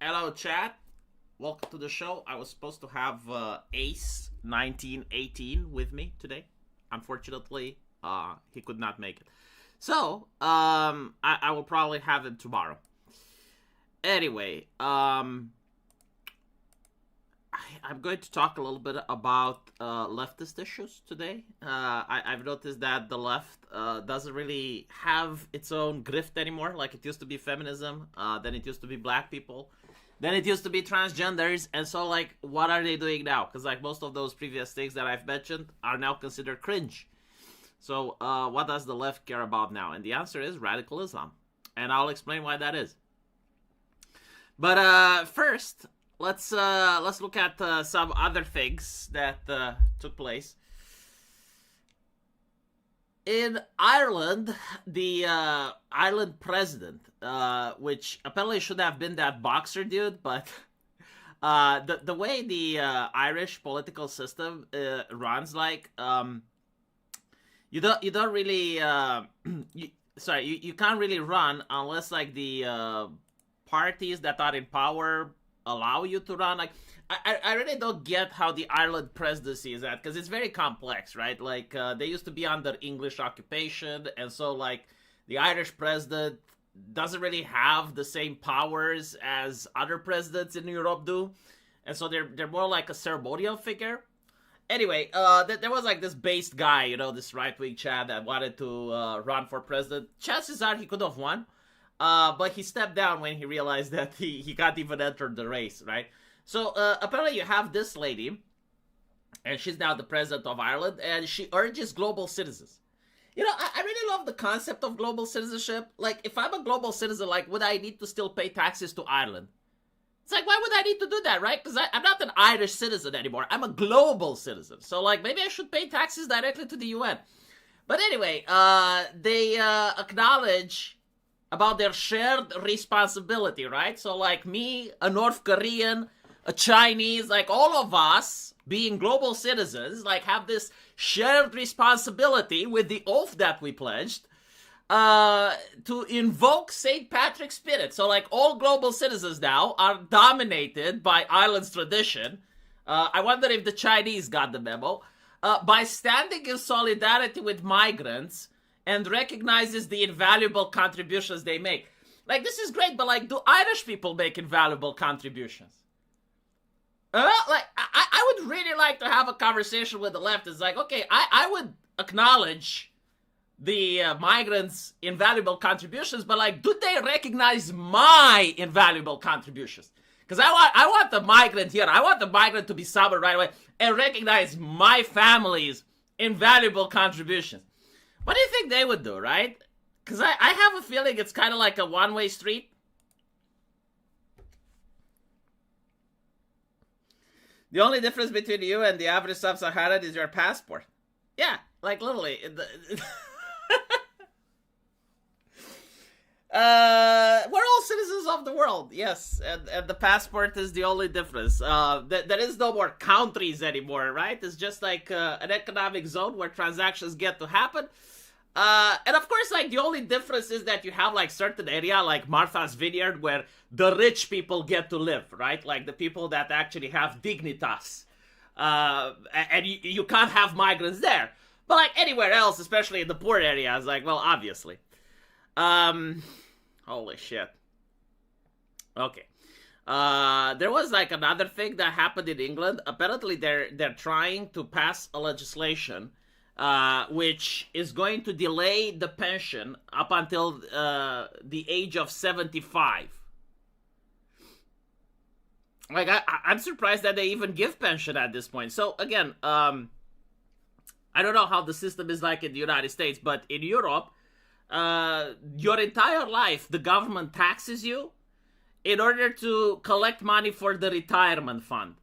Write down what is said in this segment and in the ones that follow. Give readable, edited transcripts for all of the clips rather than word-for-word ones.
Hello, chat. Welcome to the show. I was supposed to have Ace 1918 with me today. Unfortunately, he could not make it. So, I will probably have him tomorrow. Anyway, I'm going to talk a little bit about leftist issues today. I've noticed that the left doesn't really have its own grift anymore. Like it used to be feminism, then it used to be black people, then it used to be transgenders, and so like, what are they doing now? Because like most of those previous things that I've mentioned are now considered cringe. So what does the left care about now? And the answer is radical Islam, and I'll explain why that is. But first, let's look at some other things that took place. In Ireland, the Ireland president, which apparently should have been that boxer dude, but the way the Irish political system runs, like you don't really you can't really run unless like the parties that are in power allow you to run. Like I really don't get how the Ireland presidency is at, because it's very complex, right? Like they used to be under English occupation, and so like the Irish president doesn't really have the same powers as other presidents in Europe do, and so they're more like a ceremonial figure. Anyway, there was like this based guy, this right-wing Chad that wanted to run for president. Chances are he could have won. But he stepped down when he realized that he can't even enter the race, right? So apparently you have this lady, and she's now the president of Ireland, and she urges global citizens. I really love the concept of global citizenship. Like, if I'm a global citizen, like, would I need to still pay taxes to Ireland? It's like, why would I need to do that, right? Because I'm not an Irish citizen anymore. I'm a global citizen. So, like, maybe I should pay taxes directly to the UN. But anyway, they acknowledge about their shared responsibility, right? So like me, a North Korean, a Chinese, like all of us being global citizens, like have this shared responsibility with the oath that we pledged to invoke St. Patrick's spirit. So like all global citizens now are dominated by Ireland's tradition. I wonder if the Chinese got the memo. By standing in solidarity with migrants and recognizes the invaluable contributions they make. Like, this is great, but, like, do Irish people make invaluable contributions? I would really like to have a conversation with the left. It's like, okay, I would acknowledge the migrants' invaluable contributions, but, like, do they recognize my invaluable contributions? Because I want the migrant here, I want the migrant to be sober right away and recognize my family's invaluable contributions. What do you think they would do, right? Because I have a feeling it's kind of like a one-way street. The only difference between you and the average sub-Saharan is your passport. Yeah, like literally. We're all citizens of the world, yes, and the passport is the only difference. There is no more countries anymore, right? It's just like an economic zone where transactions get to happen. And of course, like, the only difference is that you have, like, certain area, like Martha's Vineyard, where the rich people get to live, right? Like, the people that actually have dignitas. And you can't have migrants there. But, like, anywhere else, especially in the poor areas, like, well, obviously. Holy shit. Okay. There was, like, another thing that happened in England. Apparently, they're trying to pass a legislation which is going to delay the pension up until the age of 75. Like, I'm surprised that they even give pension at this point. So, again, I don't know how the system is like in the United States, but in Europe, your entire life, the government taxes you in order to collect money for the retirement fund.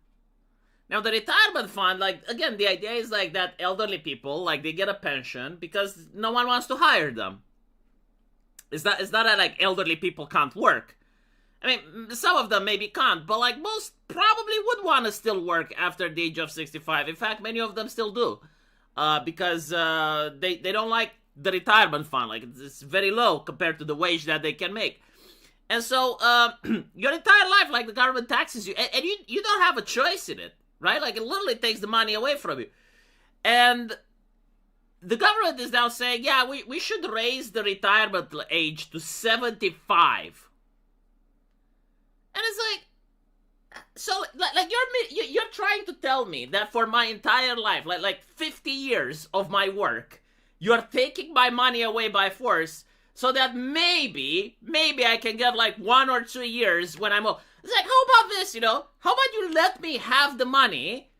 Now, the retirement fund, like, again, the idea is, like, that elderly people, like, they get a pension because no one wants to hire them. It's not that, like, elderly people can't work. I mean, some of them maybe can't, but, like, most probably would want to still work after the age of 65. In fact, many of them still do. Because they don't like the retirement fund. Like, it's very low compared to the wage that they can make. And so your entire life, like, the government taxes you, and you don't have a choice in it, right? Like, it literally takes the money away from you. And the government is now saying, yeah, we should raise the retirement age to 75. And it's like, so, like you're trying to tell me that for my entire life, like 50 years of my work, you're taking my money away by force, so that maybe I can get like 1 or 2 years when I'm old. It's like, how about this, How about you let me have the money,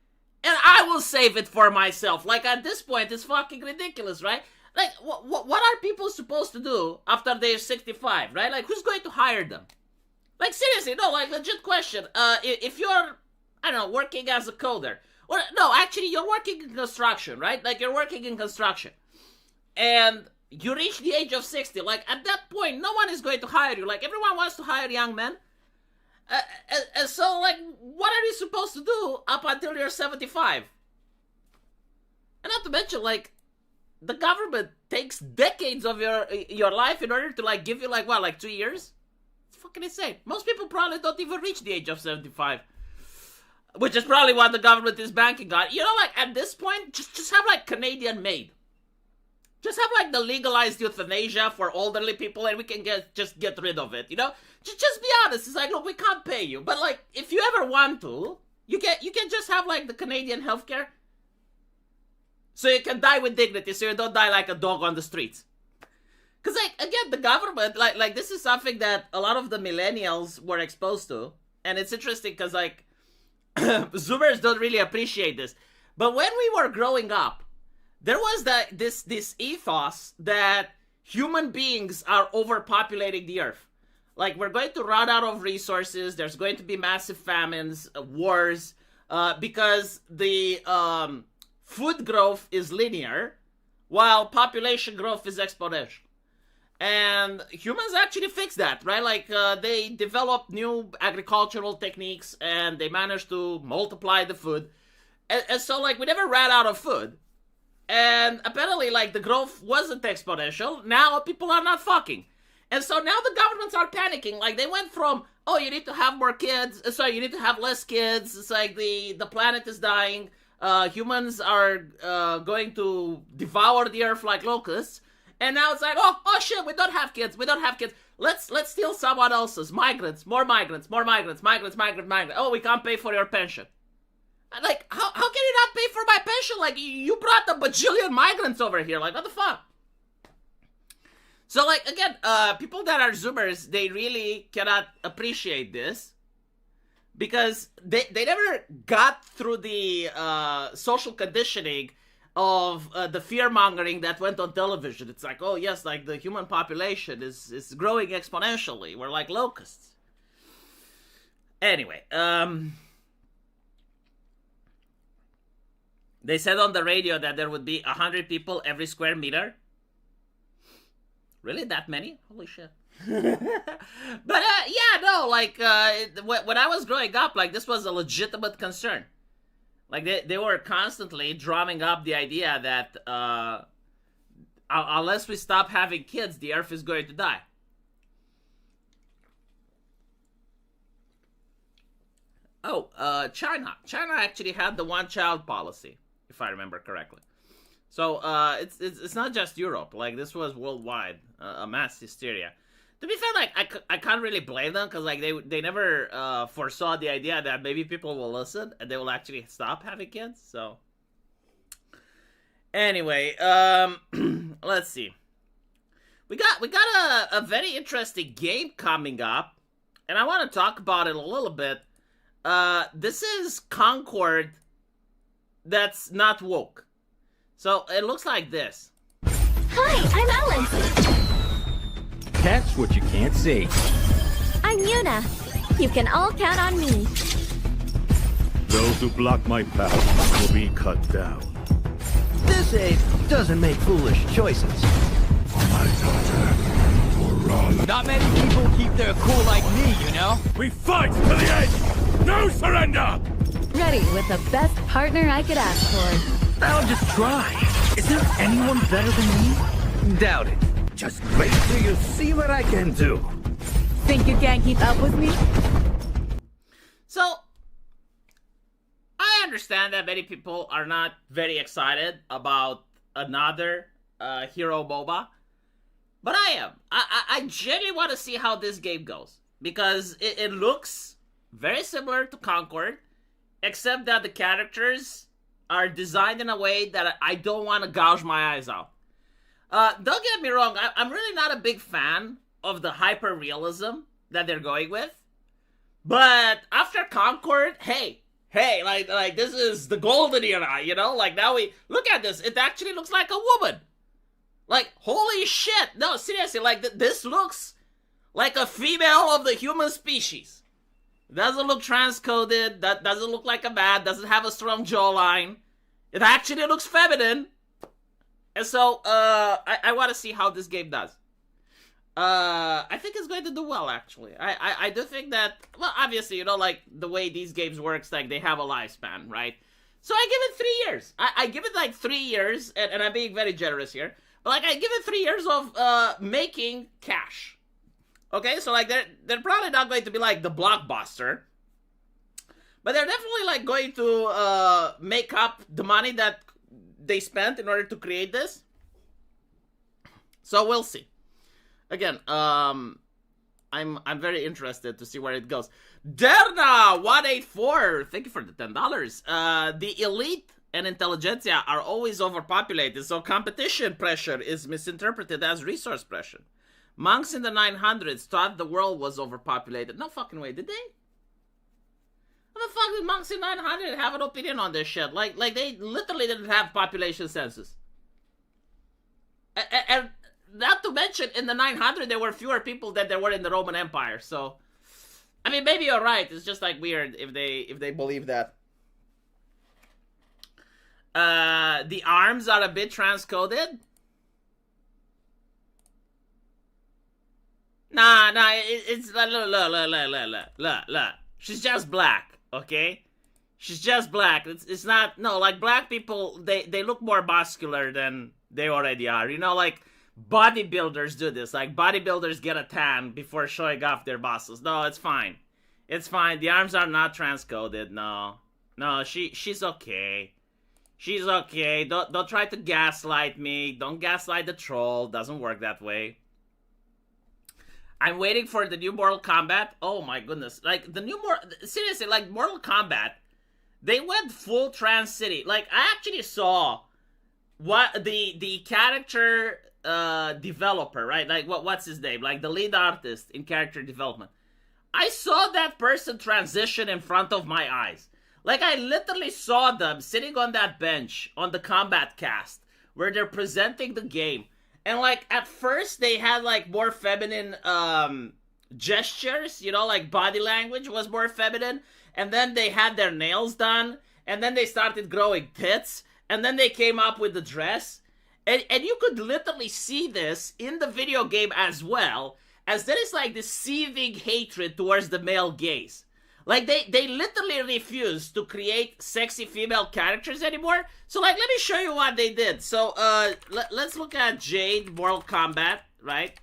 and I will save it for myself? Like, at this point, it's fucking ridiculous, right? Like, what are people supposed to do after they're 65, right? Like, who's going to hire them? Like, seriously, no, like, legit question. If you're, I don't know, working as a coder, or, no, actually, you're working in construction, right? Like, you're working in construction, and you reach the age of 60, like, at that point, no one is going to hire you. Like, everyone wants to hire young men. And so, like, what are you supposed to do up until you're 75? And not to mention, like, the government takes decades of your life in order to, like, give you, like, what, like 2 years? It's fucking insane. Most people probably don't even reach the age of 75. Which is probably what the government is banking on. Like, at this point, just have, like, Canadian made. Just have, like, the legalized euthanasia for elderly people, and we can just get rid of it, Just be honest. It's like, look, we can't pay you. But, like, if you ever want to, you can just have, like, the Canadian healthcare. So you can die with dignity, so you don't die like a dog on the streets. Because, like, again, the government, like this is something that a lot of the millennials were exposed to. And it's interesting because, like, Zoomers don't really appreciate this. But when we were growing up, there was this ethos that human beings are overpopulating the earth. Like, we're going to run out of resources. There's going to be massive famines, wars, because the food growth is linear, while population growth is exponential. And humans actually fixed that, right? Like, they developed new agricultural techniques, and they managed to multiply the food. And so, like, we never ran out of food. And apparently, like, the growth wasn't exponential. Now people are not fucking. And so now the governments are panicking. Like, they went from, oh, you need to have more kids. Sorry, you need to have less kids. It's like the planet is dying. Humans are going to devour the earth like locusts. And now it's like, oh shit, we don't have kids. Let's steal someone else's. Migrants. Migrants. Oh, we can't pay for your pension. Like, how can you not pay for my pension? Like, you brought a bajillion migrants over here. Like, what the fuck? So, like, again, people that are Zoomers, they really cannot appreciate this. Because they never got through the social conditioning of the fear-mongering that went on television. It's like, oh, yes, like, the human population is growing exponentially. We're like locusts. Anyway, they said on the radio that there would be 100 people every square meter. Really? That many? Holy shit. But, yeah, no, like, when I was growing up, like, this was a legitimate concern. Like, they were constantly drumming up the idea that, unless we stop having kids, the earth is going to die. Oh, China. China actually had the one-child policy, if I remember correctly. So, it's not just Europe. Like, this was worldwide, a mass hysteria. To be fair, like, I can't really blame them, because, like, they never foresaw the idea that maybe people will listen, and they will actually stop having kids, so. Anyway, let's see. We got a very interesting game coming up, and I want to talk about it a little bit. This is Concord that's not woke. So, it looks like this. Hi, I'm Alice. Catch what you can't see. I'm Yuna. You can all count on me. Those who block my path will be cut down. This ape doesn't make foolish choices. My daughter will run. Not many people keep their cool like me, We fight to the end! No surrender! Ready with the best partner I could ask for. I'll just try. Is there anyone better than me? Doubt it. Just wait till you see what I can do. Think you can't keep up with me? So, I understand that many people are not very excited about another Hero MOBA, but I am. I genuinely want to see how this game goes, because it looks very similar to Concord, except that the characters are designed in a way that I don't want to gouge my eyes out. Don't get me wrong, I'm really not a big fan of the hyper-realism that they're going with. But after Concord, hey, like this is the golden era, you know? Like, now we look at this, it actually looks like a woman. Like, holy shit. No, seriously, like this looks like a female of the human species. Doesn't look transcoded, that doesn't look like a man, doesn't have a strong jawline. It actually looks feminine. And so, I want to see how this game does. I think it's going to do well, actually. I do think that, well, obviously, you know, like, the way these games works, like, they have a lifespan, right? So I give it 3 years. I give it, like, 3 years, and I'm being very generous here. But, like, I give it 3 years of, making cash. Okay, so, like, they're probably not going to be, like, the blockbuster. But they're definitely, like, going to, make up the money that they spent in order to create this. So we'll see. Again, I'm very interested to see where it goes. Derna184, thank you for the $10. The elite and intelligentsia are always overpopulated, so competition pressure is misinterpreted as resource pressure. Monks in the 900s thought the world was overpopulated. No fucking way, did they? How the fuck did monks in 900 have an opinion on this shit? Like they literally didn't have population census. And not to mention, in the 900 there were fewer people than there were in the Roman Empire. So, I mean, maybe you're right. It's just like weird if they believe that. The arms are a bit transcoded. Nah, it's look. She's just black, okay? She's just black. It's not, no, like, black people, they look more muscular than they already are. You know, like, bodybuilders do this. Like, bodybuilders get a tan before showing off their muscles. No, it's fine. It's fine. The arms are not transcoded, no. No, she's okay. She's okay. Don't try to gaslight me. Don't gaslight the troll. Doesn't work that way. I'm waiting for the new Mortal Kombat. Oh my goodness. Like, the new seriously, like, Mortal Kombat, they went full Trans City. Like, I actually saw what the character developer, right? Like, what's his name? Like, the lead artist in character development. I saw that person transition in front of my eyes. Like, I literally saw them sitting on that bench on the Kombat cast where they're presenting the game. And, like, at first, they had, like, more feminine, gestures, you know, like, body language was more feminine. And then they had their nails done. And then they started growing tits. And then they came up with the dress. And you could literally see this in the video game as well. As there is, like, this seething hatred towards the male gaze. Like, they literally refuse to create sexy female characters anymore. So, like, let me show you what they did. So, let's look at Jade Mortal Kombat, right?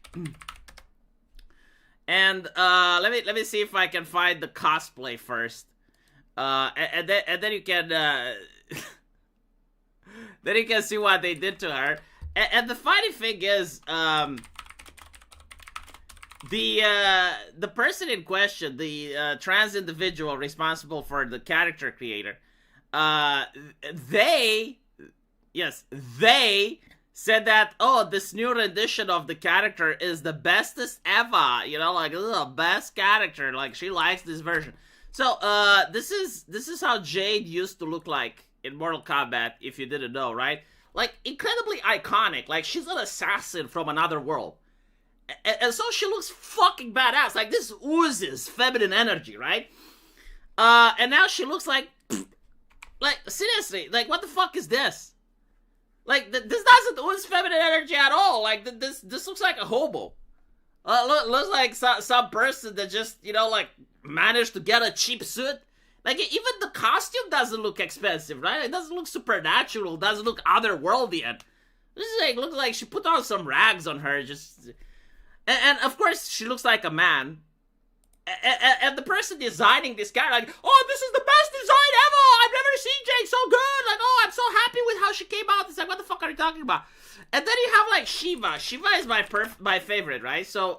And, let me see if I can find the cosplay first. And then you can, then you can see what they did to her. And the funny thing is, the person in question, the trans individual responsible for the character creator, they said that, oh, this new rendition of the character is the bestest ever, you know, like, this is the best character, like, she likes this version. So, this is how Jade used to look like in Mortal Kombat, if you didn't know, right? Like, incredibly iconic, like, she's an assassin from another world. And so she looks fucking badass. Like, this oozes feminine energy, right? And now she looks like, seriously, like, what the fuck is this? Like, this doesn't ooze feminine energy at all. Like, this looks like a hobo. Looks like some person that just, you know, like, managed to get a cheap suit. Like, even the costume doesn't look expensive, right? It doesn't look supernatural, doesn't look otherworldly. And this is looks like she put on some rags on her, just... And of course, she looks like a man. And the person designing this guy, like, oh, this is the best design ever. I've never seen Jake so good. Like, oh, I'm so happy with how she came out. It's like, what the fuck are you talking about? And then you have like Shiva. Shiva is my favorite, right? So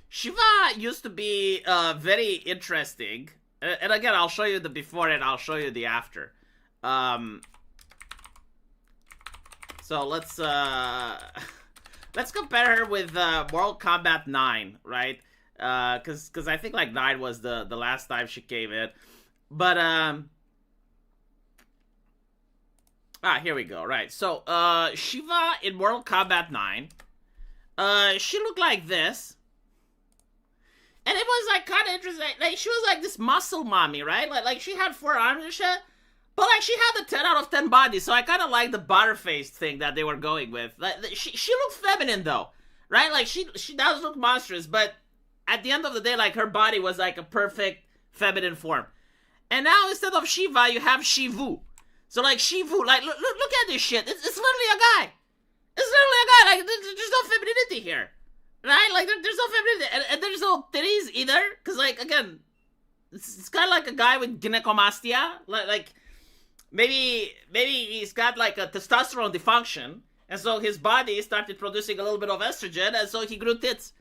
Shiva used to be very interesting. And again, I'll show you the before and I'll show you the after. So let's compare her with Mortal Kombat 9, right? Because I think like 9 was the last time she came in. But here we go. Right. So Shiva in Mortal Kombat 9, she looked like this. And it was like kind of interesting. Like she was like this muscle mommy, right? Like she had 4 arms and shit. But like she had a 10 out of 10 body, so I kind of like the butterface thing that they were going with. Like she looked feminine though, right? Like she does look monstrous, but at the end of the day, like her body was like a perfect feminine form. And now instead of Shiva, you have Shivu. So like Shivu, like look at this shit. It's literally a guy. It's literally a guy. Like there's no femininity here, right? Like there's no femininity, and there's no titties either. Cause like again, it's kind of like a guy with gynecomastia, like. Maybe he's got like a testosterone dysfunction, and so his body started producing a little bit of estrogen, and so he grew tits.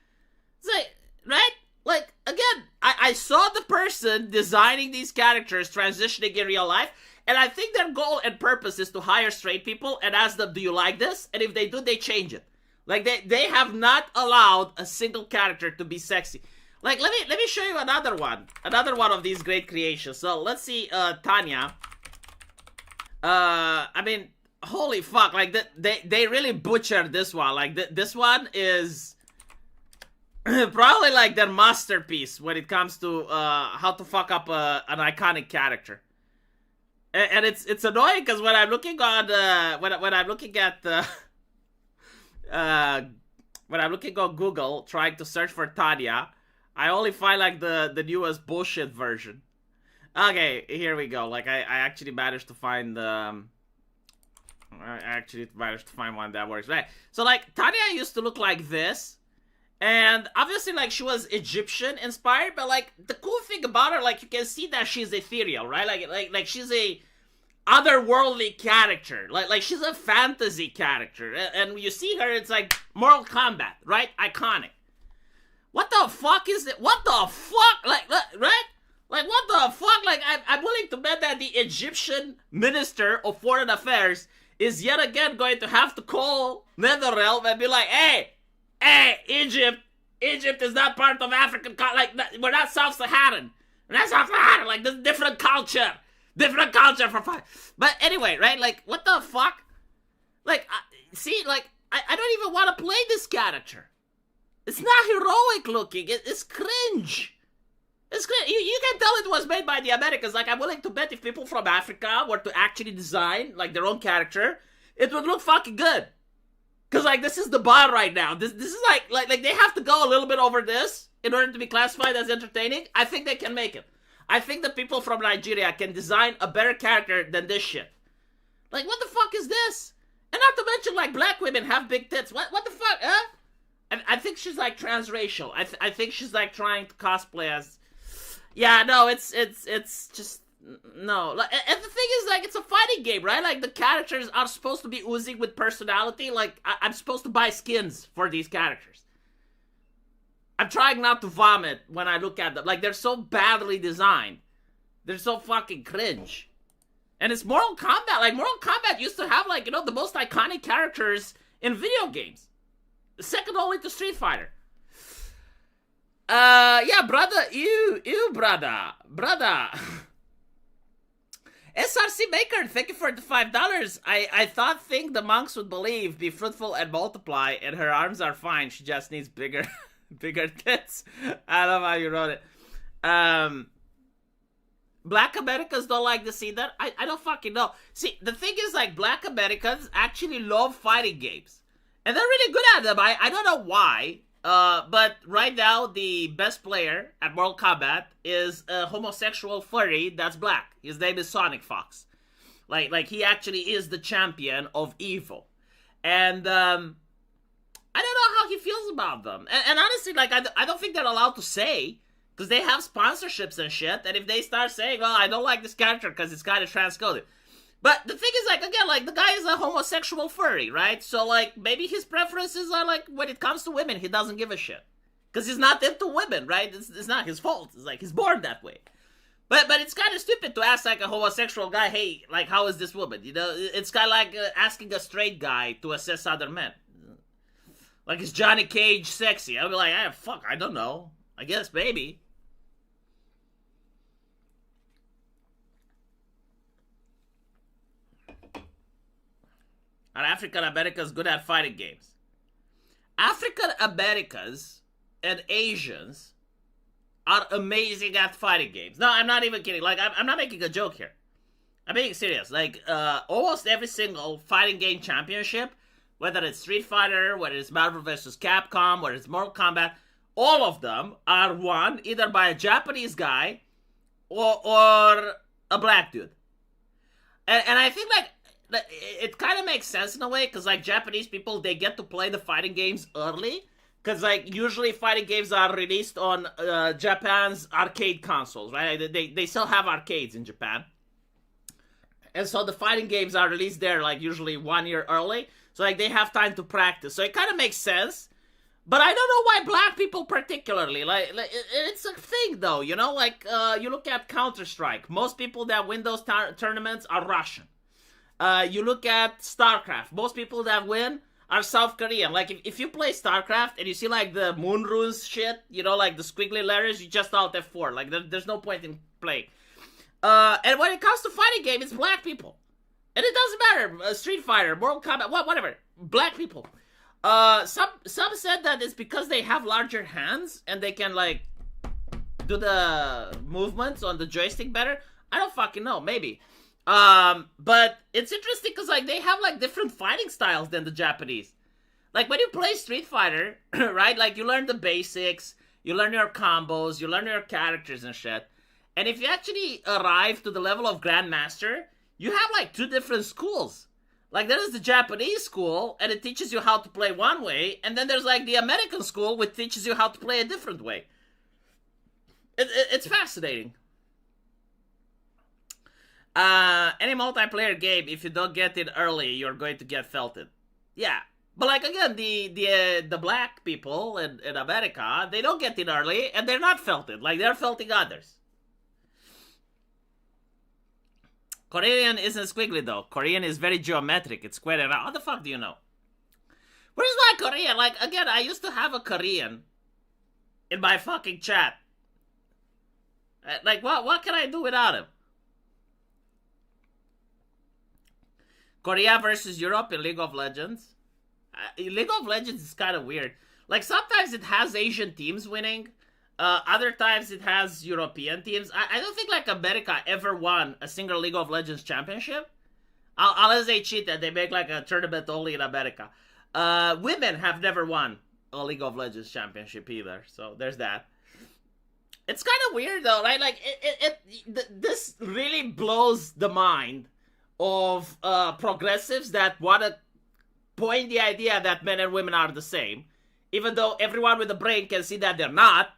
It's like, right? Like, again, I saw the person designing these characters transitioning in real life, and I think their goal and purpose is to hire straight people and ask them, do you like this? And if they do, they change it. Like, they have not allowed a single character to be sexy. Like, let me show you another one of these great creations. So, let's see, Tanya. I mean, holy fuck, like, they really butchered this one. Like, this one is probably, like, their masterpiece when it comes to, how to fuck up an iconic character. And it's annoying, because when I'm looking on, when I'm looking at, when I'm looking on Google, trying to search for Tanya, I only find, like, the newest bullshit version. Okay, here we go. Like, I actually managed to find I actually managed to find one that works. Right. So, like, Tanya used to look like this. And obviously, like, she was Egyptian inspired. But, like, the cool thing about her, like, you can see that she's ethereal, right? Like she's a otherworldly character. Like she's a fantasy character. And when you see her, it's like Mortal Kombat, right? Iconic. What the fuck is it? What the fuck? Like, right? Like, what the fuck? Like, I'm willing to bet that the Egyptian Minister of Foreign Affairs is yet again going to have to call NetherRealm and be like, hey, Egypt is not part of African, we're not South-Saharan. We're not South-Saharan, like, this is different culture for fun. But anyway, right, like, what the fuck? Like, see, like, I don't even want to play this character. It's not heroic looking, it's cringe. It's great. You can tell it was made by the Americans. Like, I'm willing to bet if people from Africa were to actually design, like, their own character, it would look fucking good. Because, like, this is the bar right now. This is like they have to go a little bit over this in order to be classified as entertaining. I think they can make it. I think the people from Nigeria can design a better character than this shit. Like, what the fuck is this? And not to mention, like, black women have big tits. What the fuck, huh? I think she's, like, transracial. I think she's, like, trying to cosplay as... Yeah, no, it's just, no. Like, and the thing is, like, it's a fighting game, right? Like, the characters are supposed to be oozing with personality. Like, I'm supposed to buy skins for these characters. I'm trying not to vomit when I look at them. Like, they're so badly designed. They're so fucking cringe. And it's Mortal Kombat. Like, Mortal Kombat used to have, like, you know, the most iconic characters in video games. Second only to Street Fighter. Yeah, brother, you, brother. SRC Maker, thank you for the $5. I think the monks would believe, be fruitful and multiply, and her arms are fine. She just needs bigger tits. I love how you wrote it. Black Americans don't like to see that. I don't fucking know. See, the thing is, like, Black Americans actually love fighting games. And they're really good at them. I don't know why. But right now, the best player at Mortal Kombat is a homosexual furry that's black. His name is Sonic Fox. Like he actually is the champion of evil. And, I don't know how he feels about them. And honestly, like, I don't think they're allowed to say, because they have sponsorships and shit, and if they start saying, well, I don't like this character because it's kind of transcoded. But the thing is, like, again, like, the guy is a homosexual furry, right? So, like, maybe his preferences are, like, when it comes to women, he doesn't give a shit. Because he's not into women, right? It's not his fault. It's like, he's born that way. But it's kind of stupid to ask, like, a homosexual guy, hey, like, how is this woman? You know, it's kind of like asking a straight guy to assess other men. Like, is Johnny Cage sexy? I'll be like, fuck, I don't know. I guess maybe. Are African Americans good at fighting games? African Americans and Asians are amazing at fighting games. No, I'm not even kidding. Like, I'm not making a joke here. I'm being serious. Like, almost every single fighting game championship, whether it's Street Fighter, whether it's Marvel vs. Capcom, whether it's Mortal Kombat, all of them are won either by a Japanese guy or a black dude. And I think, like, it kind of makes sense in a way, because, like, Japanese people, they get to play the fighting games early, because, like, usually fighting games are released on Japan's arcade consoles, right? They still have arcades in Japan. And so the fighting games are released there, like, usually 1 year early. So, like, they have time to practice. So it kind of makes sense. But I don't know why black people particularly. Like it's a thing, though, you know? Like, you look at Counter-Strike. Most people that win those tournaments are Russian. You look at StarCraft. Most people that win are South Korean. Like, if you play StarCraft and you see, like, the moon runes shit, you know, like the squiggly letters, you just out F4. Like, there's no point in playing. And when it comes to fighting game, it's black people. And it doesn't matter. Street Fighter, Mortal Kombat, whatever. Black people. Some said that it's because they have larger hands and they can, like, do the movements on the joystick better. I don't fucking know. Maybe. But it's interesting because, like, they have, like, different fighting styles than the Japanese. Like, when you play Street Fighter, right, like, you learn the basics, you learn your combos, you learn your characters and shit. And if you actually arrive to the level of Grandmaster, you have, like, two different schools. Like, there is the Japanese school, and it teaches you how to play one way, and then there's, like, the American school, which teaches you how to play a different way. It's fascinating. Any multiplayer game, if you don't get it early, you're going to get felted. Yeah. But, like, again, the black people in America, they don't get it early, and they're not felted. Like, they're felting others. Korean isn't squiggly, though. Korean is very geometric. It's square and round. How the fuck do you know? Where's my Korean? Like, again, I used to have a Korean in my fucking chat. Like, what can I do without him? Korea versus Europe in League of Legends. League of Legends is kind of weird. Like, sometimes it has Asian teams winning. Other times it has European teams. I don't think, like, America ever won a single League of Legends championship. Unless they cheated. They make, like, a tournament only in America. Women have never won a League of Legends championship either. So, there's that. It's kind of weird, though, right? Like, this really blows the mind of progressives that want to point the idea that men and women are the same, even though everyone with a brain can see that they're not.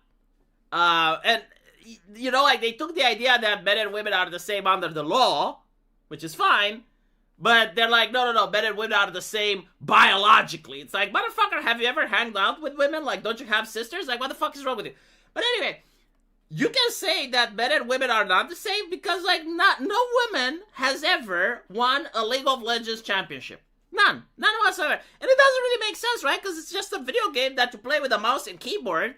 And, you know, like, they took the idea that men and women are the same under the law, which is fine, but they're like, no, men and women are the same biologically. It's like, motherfucker, have you ever hanged out with women? Like, don't you have sisters? Like, what the fuck is wrong with you? But anyway, you can say that men and women are not the same because, like, no woman has ever won a League of Legends championship. None whatsoever. And it doesn't really make sense, right? Because it's just a video game that you play with a mouse and keyboard.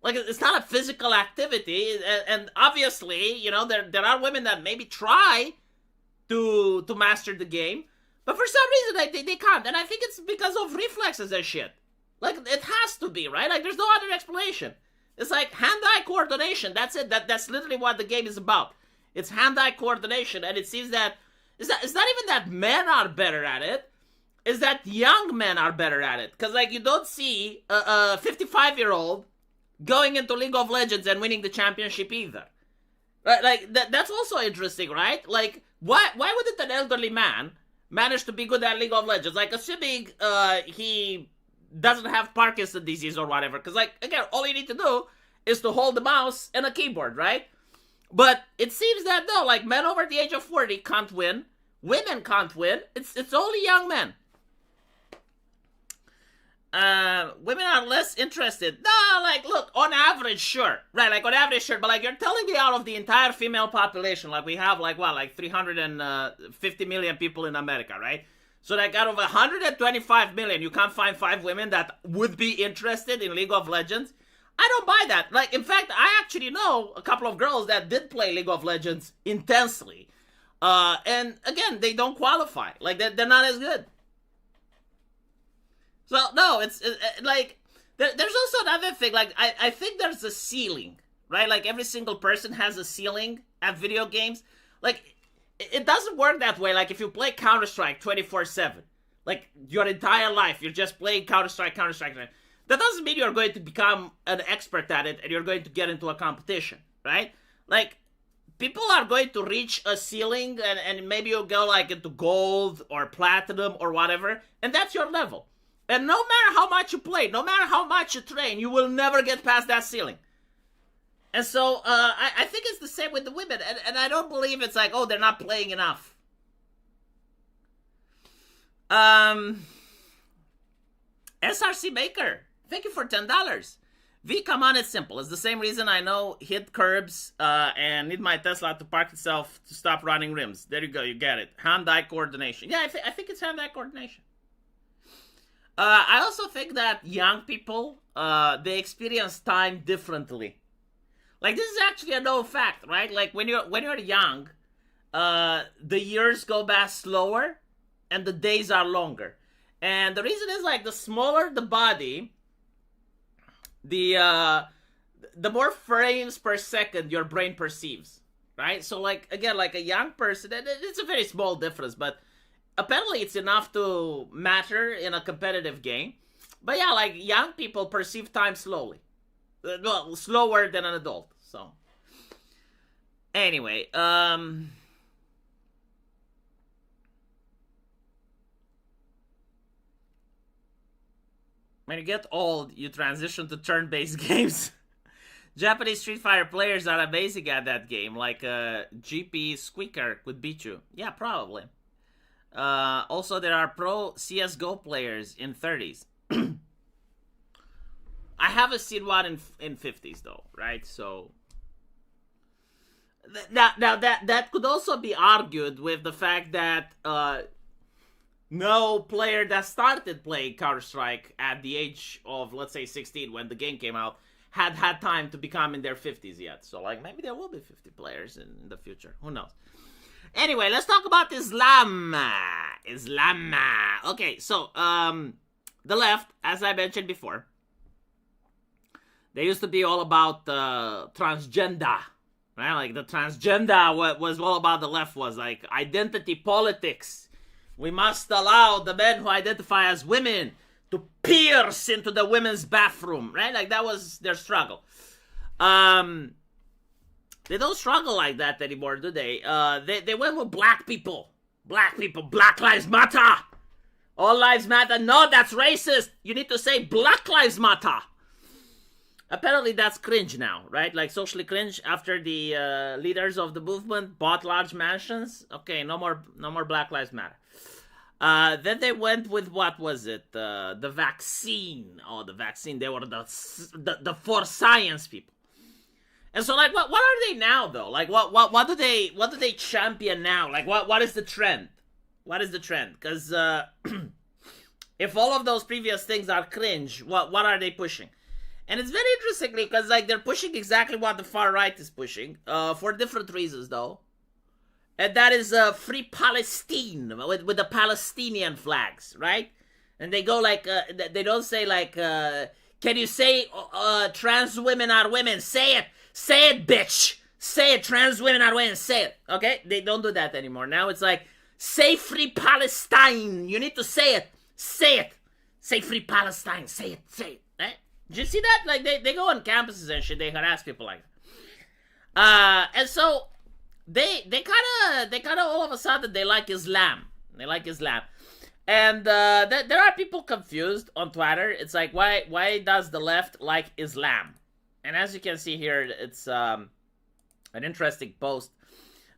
Like, it's not a physical activity. And obviously, you know, there are women that maybe try to master the game, but for some reason they can't. And I think it's because of reflexes and shit. Like, it has to be, right? Like, there's no other explanation. It's like hand-eye coordination. That's it. That's literally what the game is about. It's hand-eye coordination, and it seems that it's not even that men are better at it. It's that young men are better at it. Because, like, you don't see a 55-year-old going into League of Legends and winning the championship either. Right? Like, that's also interesting, right? Like, why wouldn't an elderly man manage to be good at League of Legends? Like, assuming he doesn't have Parkinson's disease or whatever. Because, like, again, all you need to do is to hold the mouse and a keyboard, right? But it seems that, no, like, men over the age of 40 can't win. Women can't win. It's only young men. Women are less interested. No, like, look, on average, sure. Right, like, on average, sure. But, like, you're telling me out of the entire female population, like, we have, like, what, like, 350 million people in America, right? So, like, out of 125 million, you can't find 5 women that would be interested in League of Legends? I don't buy that. Like, in fact, I actually know a couple of girls that did play League of Legends intensely. And, again, they don't qualify. Like, they're not as good. So, no, it's like, there's also another thing. Like, I think there's a ceiling, right? Like, every single person has a ceiling at video games. Like, it doesn't work that way. Like, if you play Counter-Strike 24/7, like, your entire life, you're just playing Counter-Strike. That doesn't mean you're going to become an expert at it and you're going to get into a competition, right? Like, people are going to reach a ceiling and maybe you'll go, like, into gold or platinum or whatever, and that's your level. And no matter how much you play, no matter how much you train, you will never get past that ceiling. And so, I think it's the same with the women. And I don't believe it's like, oh, they're not playing enough. SRC Maker, thank you for $10. V, come on, it's simple. It's the same reason I know hit curbs and need my Tesla to park itself to stop running rims. There you go, you get it. Hand-eye coordination. Yeah, I think it's hand-eye coordination. I also think that young people, they experience time differently. Like, this is actually a known fact, right? Like, when you're young, the years go by slower, and the days are longer. And the reason is, like, the smaller the body, the more frames per second your brain perceives, right? So, like, again, like a young person, and it's a very small difference, but apparently it's enough to matter in a competitive game. But yeah, like, young people perceive time slowly. Well, slower than an adult, so. Anyway, when you get old, you transition to turn-based games. Japanese Street Fighter players are amazing at that game, like GP Squeaker could beat you. Yeah, probably. Also, there are pro CSGO players in 30s. I haven't seen one in 50s, though, right? So, now that could also be argued with the fact that no player that started playing Counter-Strike at the age of, let's say, 16 when the game came out had time to become in their 50s yet. So, like, maybe there will be 50 players in the future. Who knows? Anyway, let's talk about Islam. Okay, so, the left, as I mentioned before, they used to be all about transgender, right? Like, the transgender was all about the left, was like identity politics. We must allow the men who identify as women to pierce into the women's bathroom, right? Like, that was their struggle. They don't struggle like that anymore, do they? They went with black people. Black people. Black lives matter. All lives matter. No, that's racist. You need to say Black Lives Matter. Apparently that's cringe now, right? Like, socially cringe after the leaders of the movement bought large mansions. Okay, no more Black Lives Matter. Then they went with, what was it? The vaccine. Oh, the vaccine. They were the for science people. And so, like, what are they now, though? Like, what do they champion now? Like, what is the trend? What is the trend? Because if all of those previous things are cringe, what are they pushing? And it's very interestingly, because, like, they're pushing exactly what the far right is pushing, for different reasons, though. And that is Free Palestine, with the Palestinian flags, right? And they go, like, they don't say, like, can you say trans women are women? Say it! Say it, bitch! Say it, trans women are women, say it, okay? They don't do that anymore. Now it's like, say Free Palestine! You need to say it! Say it! Say Free Palestine! Say it! Right? Did you see that? Like, they go on campuses and shit, they harass people like that. And so, they kind of all of a sudden, they like Islam. They like Islam. And there are people confused on Twitter. It's like, why does the left like Islam? And as you can see here, it's an interesting post.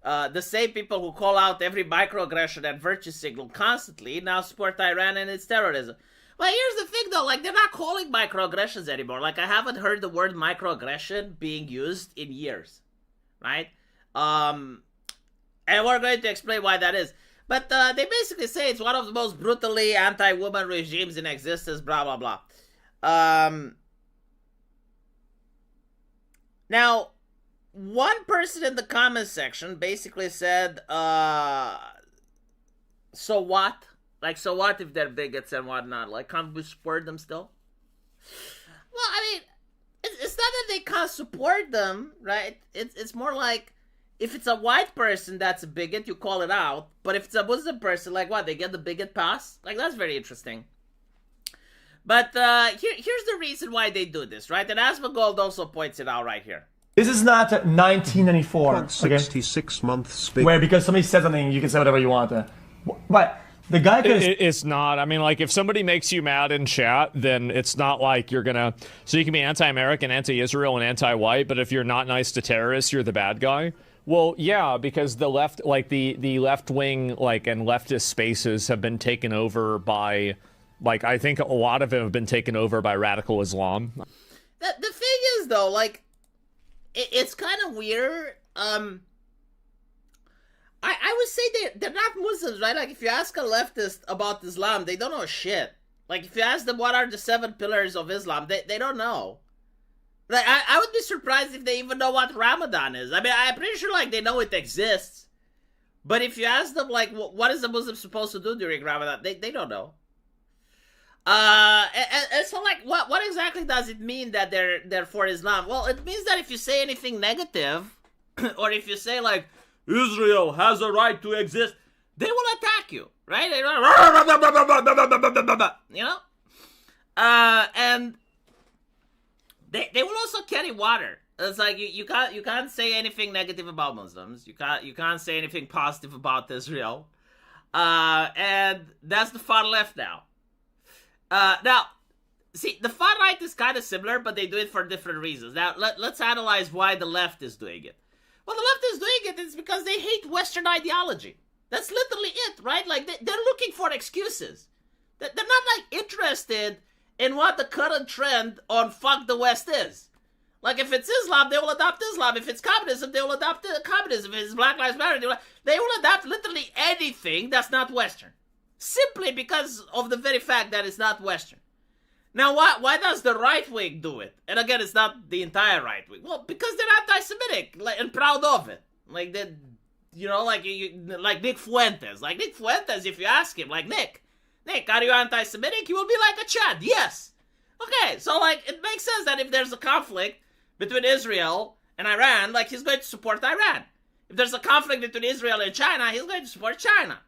The same people who call out every microaggression and virtue signal constantly now support Iran and its terrorism. Well, here's the thing though, like they're not calling microaggressions anymore. Like I haven't heard the word microaggression being used in years, right? And we're going to explain why that is. But they basically say it's one of the most brutally anti-woman regimes in existence, blah, blah, blah. Now, one person in the comments section basically said, so what? Like, so what if they're bigots and whatnot? Like, can't we support them still? Well, I mean, it's not that they can't support them, right? It's more like, if it's a white person that's a bigot, you call it out. But if it's a Muslim person, like what? They get the bigot pass? Like, that's very interesting. But here's the reason why they do this, right? And Asmongold also points it out right here. This is not 1994. Okay? 66 months. Where because somebody says something, you can say whatever you want. But the guy could. It's not. I mean, like, if somebody makes you mad in chat, then it's not like you're gonna. So you can be anti-American, anti-Israel, and anti-white, but if you're not nice to terrorists, you're the bad guy. Well, yeah, because the left, like the left wing, like, and leftist spaces have been taken over by, like, I think a lot of them have been taken over by radical Islam. The thing is, though, like, it's kind of weird. I would say they're not Muslims, right? Like, if you ask a leftist about Islam, they don't know shit. Like, if you ask them what are the 7 pillars of Islam, they don't know. Like, I would be surprised if they even know what Ramadan is. I mean, I'm pretty sure, like, they know it exists. But if you ask them, like, what is a Muslim supposed to do during Ramadan, they don't know. And so, like, what exactly does it mean that they're for Islam? Well, it means that if you say anything negative, or if you say, like, Israel has a right to exist, they will attack you, right? You know? And they will also carry water. It's like you can't say anything negative about Muslims. You can't say anything positive about Israel. And that's the far left now. Now, see, the far right is kind of similar, but they do it for different reasons. Now, let's analyze why the left is doing it. Well, the left is doing it is because they hate Western ideology. That's literally it, right? Like, they're looking for excuses. They're not, like, interested in what the current trend on fuck the West is. Like, if it's Islam, they will adopt Islam. If it's communism, they will adopt communism. If it's Black Lives Matter, they will adopt literally anything that's not Western. Simply because of the very fact that it's not Western. Now, why does the right wing do it? And again, it's not the entire right wing. Well, because they're anti-Semitic, like, and proud of it. Like, they, you know, like Nick Fuentes. Like, Nick Fuentes, if you ask him, like, Nick, are you anti-Semitic? He will be like a Chad. Yes. Okay, so, like, it makes sense that if there's a conflict between Israel and Iran, like, he's going to support Iran. If there's a conflict between Israel and China, he's going to support China.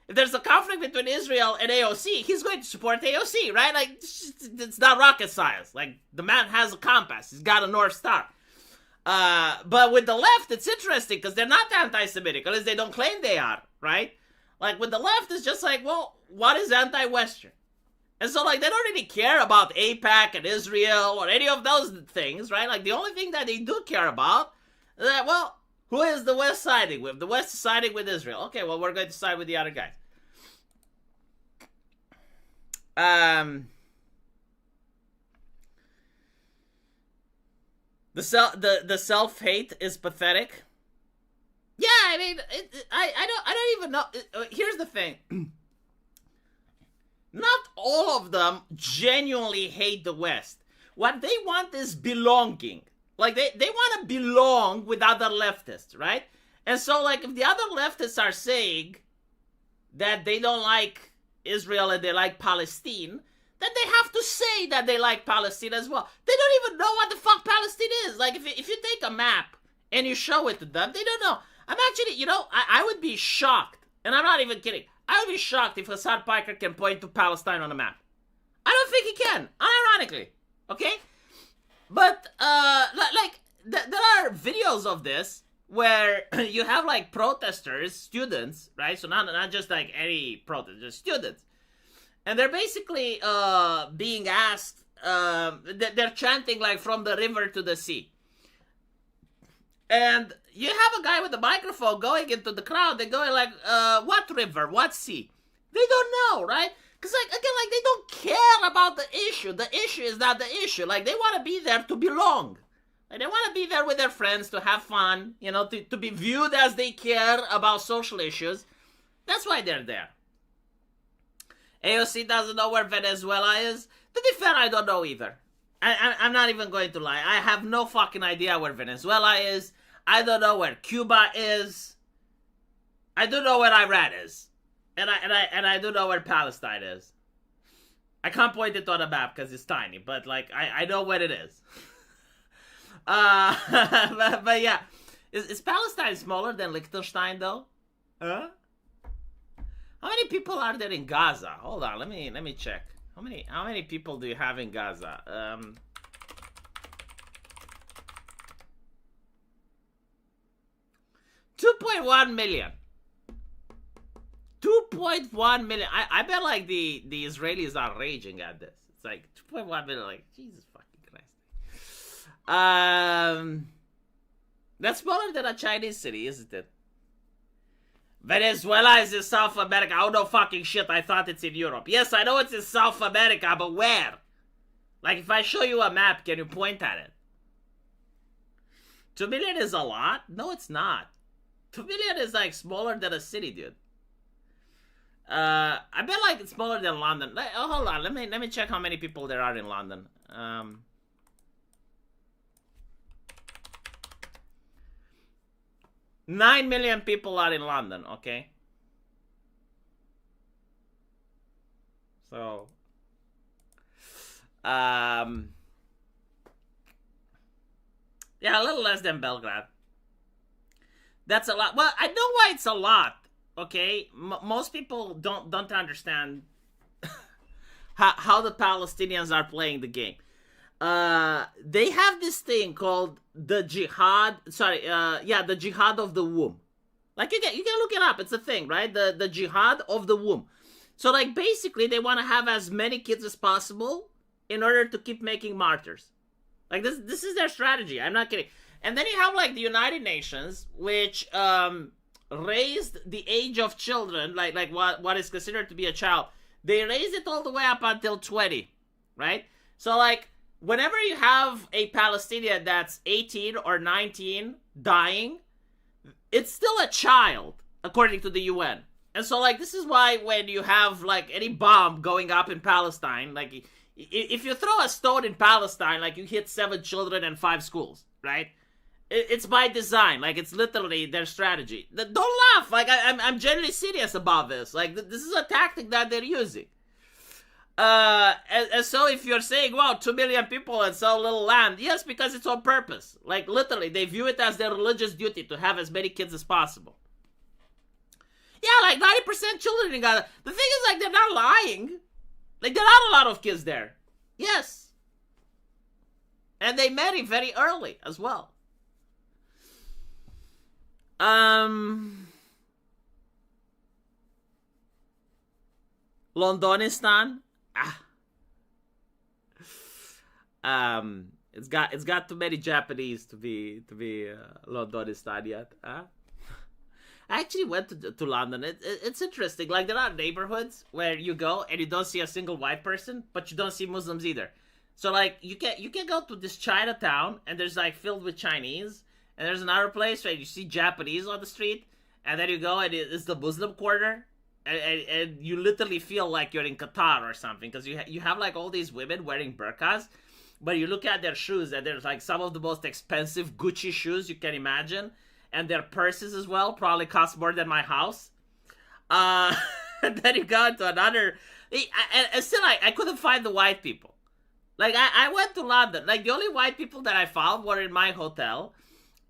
If there's a conflict between Israel and AOC, he's going to support AOC, right? Like, it's not rocket science. Like, the man has a compass. He's got a North Star. But with the left, it's interesting because they're not anti-Semitic, unless they don't claim they are, right? Like, with the left, it's just like, well, what is anti-Western? And so, like, they don't really care about AIPAC and Israel or any of those things, right? Like, the only thing that they do care about is that, well, who is the West siding with? The West is siding with Israel. Okay, well, we're going to side with the other guys. The self-hate is pathetic. Yeah, I mean, I don't even know. Here's the thing. Not all of them genuinely hate the West. What they want is belonging. Like, they want to belong with other leftists, right? And so, like, if the other leftists are saying that they don't like Israel and they like Palestine, then they have to say that they like Palestine as well. They don't even know what the fuck Palestine is. Like, if you take a map and you show it to them, they don't know. I'm actually, you know, I would be shocked, and I'm not even kidding. I would be shocked if Hassan Piker can point to Palestine on a map. I don't think he can, unironically, okay? But, like, there are videos of this where you have, like, protesters, students, right? So not just, like, any protest, just students. And they're basically being asked, they're chanting like from the river to the sea. And you have a guy with a microphone going into the crowd. They're going like, what river? What sea? They don't know, right? Because, like, again, like, they don't care about the issue. The issue is not the issue. Like, they want to be there to belong. Like, they want to be there with their friends to have fun, you know, to be viewed as they care about social issues. That's why they're there. AOC doesn't know where Venezuela is. To be fair, I don't know either. I'm not even going to lie. I have no fucking idea where Venezuela is. I don't know where Cuba is. I don't know where Iran is. And I don't know where Palestine is. I can't point it on a map because it's tiny, but like I know where it is. But yeah, is Palestine smaller than Liechtenstein though? Huh? How many people are there in Gaza? Hold on, let me check. How many people do you have in Gaza? 2.1 million. 2.1 million. I bet like the Israelis are raging at this. It's like 2.1 million. Like, Jesus fucking Christ. That's smaller than a Chinese city, isn't it? Venezuela is in South America. Oh no fucking shit, I thought it's in Europe. Yes, I know it's in South America, but where? Like, if I show you a map, can you point at it? 2 million is a lot? No, it's not. 2 million is like smaller than a city, dude. I bet like it's smaller than London. Oh, hold on, let me check how many people there are in London. 9 million people are in London, okay? So, yeah, a little less than Belgrade. That's a lot. Well, I know why it's a lot, okay? Most people don't understand how the Palestinians are playing the game. They have this thing called the jihad. The jihad of the womb. Like you can look it up. It's a thing, right? The jihad of the womb. So like basically they want to have as many kids as possible in order to keep making martyrs. Like this is their strategy. I'm not kidding. And then you have like the United Nations, which raised the age of children, like what is considered to be a child. They raised it all the way up until 20, right? So like, whenever you have a Palestinian that's 18 or 19 dying, it's still a child, according to the UN. And so, like, this is why when you have, like, any bomb going up in Palestine, like, if you throw a stone in Palestine, like, you hit 7 children and 5 schools, right? It's by design. Like, it's literally their strategy. Don't laugh. Like, I'm genuinely serious about this. Like, this is a tactic that they're using. And so if you're saying, wow, 2 million people and so little land, yes, because it's on purpose. Like, literally, they view it as their religious duty to have as many kids as possible. Yeah, like 90% children in Gaza. The thing is, like, they're not lying. Like, there are a lot of kids there. Yes. And they marry very early as well. Londonistan. It's got too many Japanese to be Londonistan yet. I actually went to London. It's interesting. Like, there are neighborhoods where you go and you don't see a single white person, but you don't see Muslims either. So like you can go to this Chinatown and there's like filled with Chinese, and there's another place where you see Japanese on the street, and then you go and it's the Muslim quarter. And you literally feel like you're in Qatar or something, because you have like all these women wearing burqas, but you look at their shoes and there's like some of the most expensive Gucci shoes you can imagine, and their purses as well probably cost more than my house. And then you go into another, and still I couldn't find the white people. Like I went to London, like the only white people that I found were in my hotel,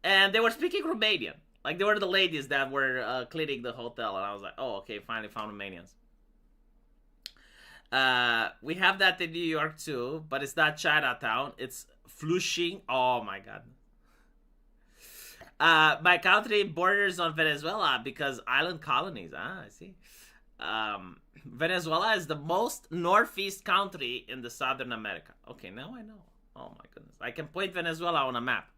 and they were speaking Romanian. Like, they were the ladies that were cleaning the hotel. And I was like, oh, okay, finally found Romanians. We have that in New York, too. But it's not Chinatown. It's Flushing. Oh, my God. My country borders on Venezuela because island colonies. Ah, I see. Venezuela is the most northeast country in the Southern America. Okay, now I know. Oh my goodness. I can point Venezuela on a map.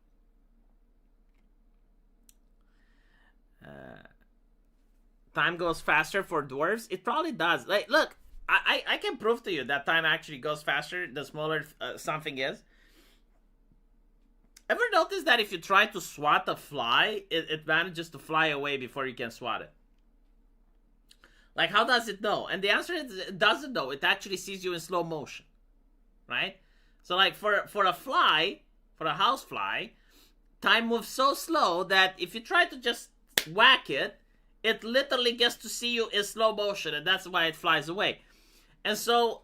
Time goes faster for dwarves. It probably does. Like, look, I can prove to you that time actually goes faster the smaller something is. Ever notice that if you try to swat a fly, it manages to fly away before you can swat it? Like, how does it know? And the answer is it doesn't know. It actually sees you in slow motion, right? So, like, for a fly, for a house fly, time moves so slow that if you try to just whack it, it literally gets to see you in slow motion, and that's why it flies away. And so,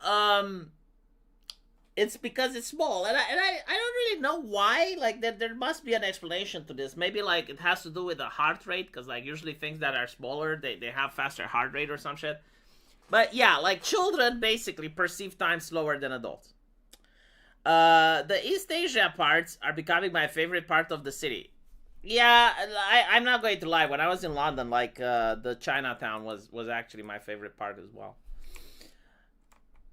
it's because it's small, and I don't really know why. Like, there must be an explanation to this. Maybe, like, it has to do with the heart rate, because, like, usually things that are smaller, they have faster heart rate or some shit. But, yeah, like, children basically perceive time slower than adults. The East Asia parts are becoming my favorite part of the city. Yeah, I'm not going to lie. When I was in London, like, the Chinatown was actually my favorite part as well.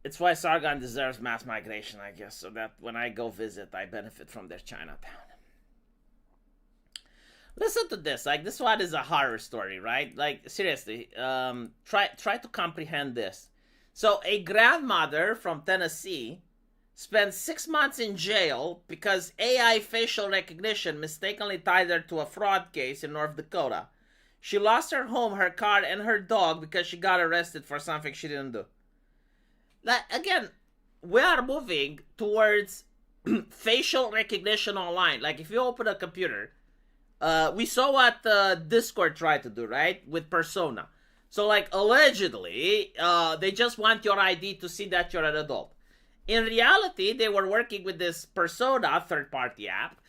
It's why Sargon deserves mass migration, I guess, so that when I go visit, I benefit from their Chinatown. Listen to this. Like, this one is a horror story, right? Like, seriously, try to comprehend this. So, a grandmother from Tennessee spent 6 months in jail because AI facial recognition mistakenly tied her to a fraud case in North Dakota. She lost her home, her car, and her dog because she got arrested for something she didn't do. Like, again, we are moving towards facial recognition online. Like, if you open a computer, we saw what Discord tried to do, right? With Persona. So, like, allegedly, they just want your ID to see that you're an adult. In reality, they were working with this Persona third-party app,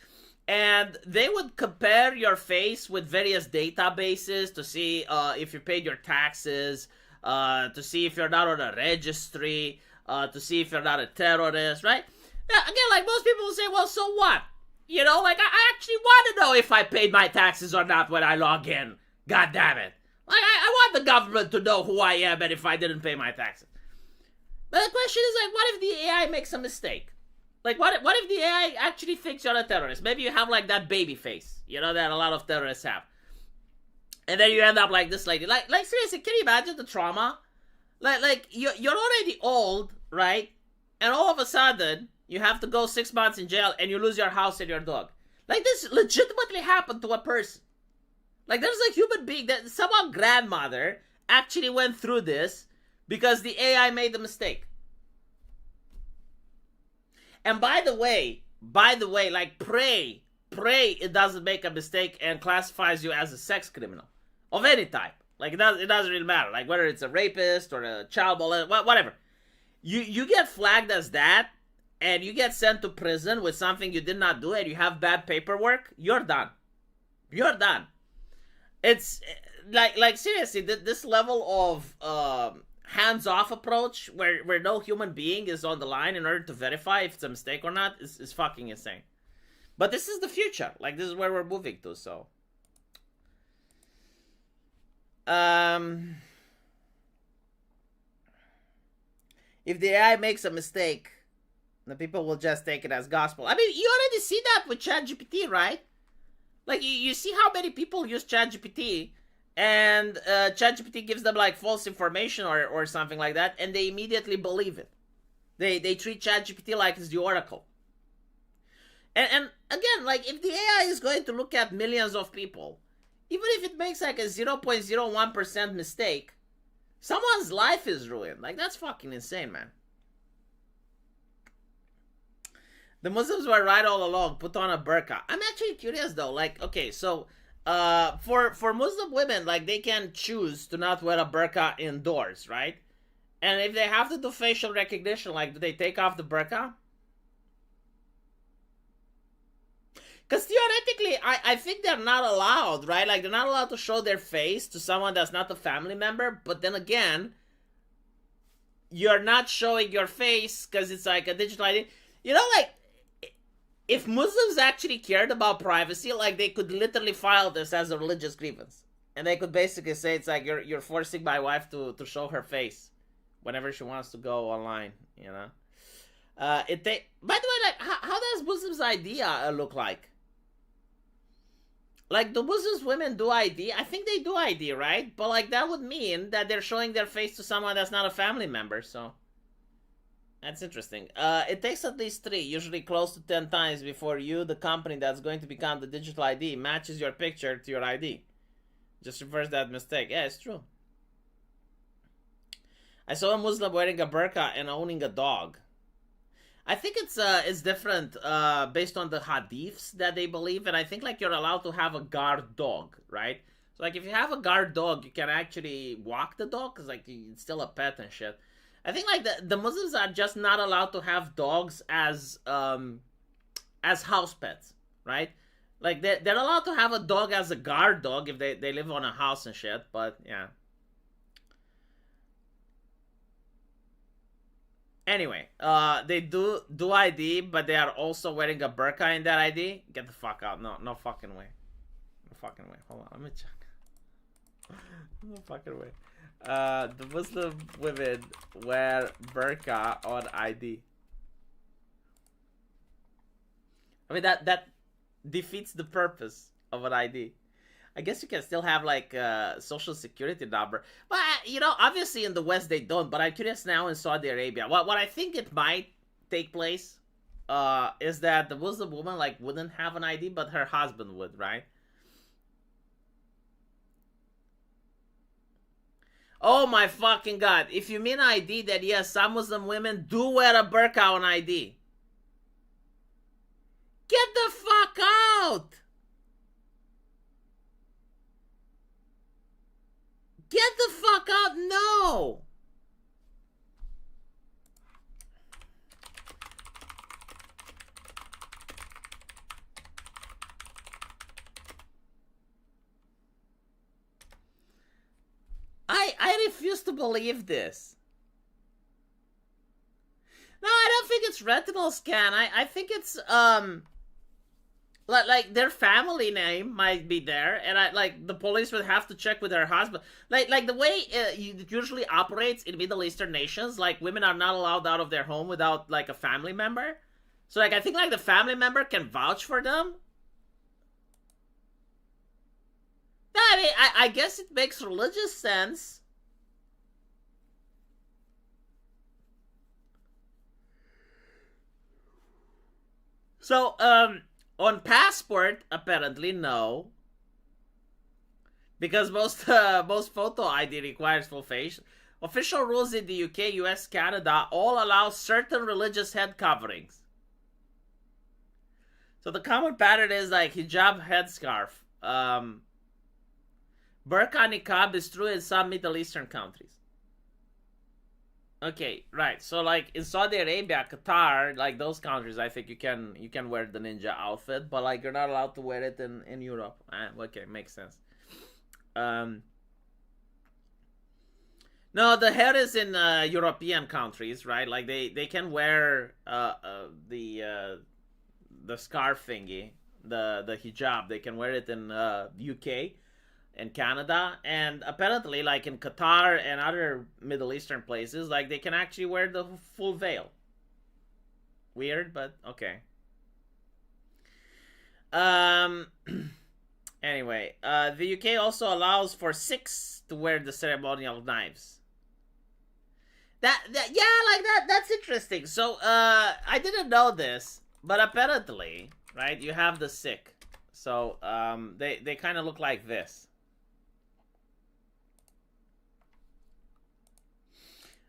and they would compare your face with various databases to see if you paid your taxes, to see if you're not on a registry, to see if you're not a terrorist, right? Yeah, again, like, most people will say, well, so what? You know, like, I actually want to know if I paid my taxes or not when I log in. God damn it. Like, I want the government to know who I am and if I didn't pay my taxes. But the question is, like, what if the AI makes a mistake? Like, what if the AI actually thinks you're a terrorist? Maybe you have, like, that baby face, you know, that a lot of terrorists have. And then you end up like this lady. Like seriously, can you imagine the trauma? Like you're already old, right? And all of a sudden, you have to go 6 months in jail and you lose your house and your dog. Like, this legitimately happened to a person. Like, there's a human being that someone grandmother actually went through this because the AI made the mistake. And by the way, like, pray it doesn't make a mistake and classifies you as a sex criminal of any type. Like, it doesn't really matter. Like, whether it's a rapist or a child molester, whatever. You get flagged as that, and you get sent to prison with something you did not do, and you have bad paperwork, you're done. You're done. It's, like seriously, this level of hands-off approach where no human being is on the line in order to verify if it's a mistake or not is fucking insane. But this is the future. Like, this is where we're moving to, so. If the AI makes a mistake, the people will just take it as gospel. I mean, you already see that with ChatGPT, right? Like, you see how many people use ChatGPT, and ChatGPT gives them, like, false information or something like that, and they immediately believe it. They treat ChatGPT like it's the oracle. And again, like, if the AI is going to look at millions of people, even if it makes like a 0.01% mistake, someone's life is ruined. Like, that's fucking insane, man. The Muslims were right all along. Put on a burqa. I'm actually curious though. Like, okay, so for Muslim women, like, they can choose to not wear a burqa indoors, right? And if they have to do facial recognition, like, do they take off the burqa? Because theoretically, I think they're not allowed, right? Like, they're not allowed to show their face to someone that's not a family member. But then again, you're not showing your face because it's like a digital ID. You know, like, if Muslims actually cared about privacy, like, they could literally file this as a religious grievance. And they could basically say it's like you're forcing my wife to show her face whenever she wants to go online, you know. By the way, like how does Muslims ID look like? Like, do Muslims women do ID? I think they do ID, right? But like that would mean that they're showing their face to someone that's not a family member, so that's interesting. It takes at least 3, usually close to 10 times before you, the company that's going to become the digital ID, matches your picture to your ID. Just reverse that mistake. Yeah, it's true. I saw a Muslim wearing a burqa and owning a dog. I think it's different based on the hadiths that they believe, and I think like you're allowed to have a guard dog, right? So like if you have a guard dog, you can actually walk the dog because like it's still a pet and shit. I think like the Muslims are just not allowed to have dogs as house pets, right? Like they're allowed to have a dog as a guard dog if they live on a house and shit, but yeah. Anyway, they do ID, but they are also wearing a burqa in that ID. Get the fuck out. No fucking way. No fucking way. Hold on, let me check. No fucking way. The Muslim women wear burqa on ID. I mean, that defeats the purpose of an ID. I guess you can still have like a social security number, but you know, obviously in the West they don't. But I'm curious now in Saudi Arabia. What I think it might take place, is that the Muslim woman like wouldn't have an ID, but her husband would, right? Oh my fucking god! If you mean ID, then yes, some Muslim women do wear a burqa on ID. Get the fuck out! Get the fuck out! No! I refuse to believe this. No, I don't think it's retinal scan. I think it's like their family name might be there, and like the police would have to check with her husband. Like the way it usually operates in Middle Eastern nations, like women are not allowed out of their home without like a family member. So like I think like the family member can vouch for them. No, I mean I guess it makes religious sense. So on passport, apparently no, because most photo ID requires full face. Official rules in the UK, US, Canada all allow certain religious head coverings. So the common pattern is like hijab, headscarf. Burqa niqab is true in some Middle Eastern countries. Okay, right. So like in Saudi Arabia, Qatar, like those countries, I think you can wear the ninja outfit, but like you're not allowed to wear it in Europe. Okay, makes sense. No, the hair is in European countries, right? Like they can wear the scarf thingy, the hijab. They can wear it in UK and Canada, and apparently like in Qatar and other Middle Eastern places, like they can actually wear the full veil. Weird, but okay. Anyway, the UK also allows for Sikhs to wear the ceremonial knives. That's interesting. So I didn't know this, but apparently, right, you have the Sikh. So they kind of look like this.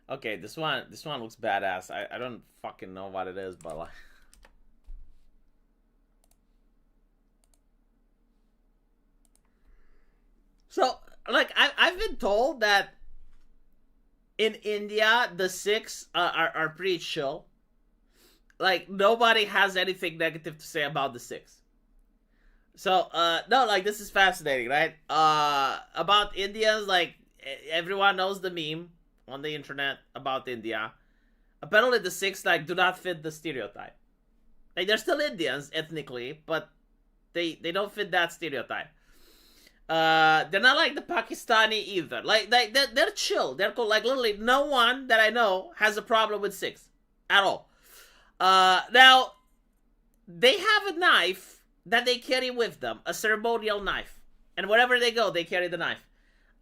Okay, this one looks badass. I don't fucking know what it is, but like so like I've been told that in India the Sikhs are pretty chill. Like nobody has anything negative to say about the Sikhs. So no, like this is fascinating, right? About Indians, like everyone knows the meme on the internet about India. Apparently the Sikhs like do not fit the stereotype. Like they're still Indians ethnically, but they don't fit that stereotype. They're not like the Pakistani either. Like they're chill. They're cool. Like literally, no one that I know has a problem with Sikhs at all. Now they have a knife that they carry with them, a ceremonial knife, and wherever they go, they carry the knife,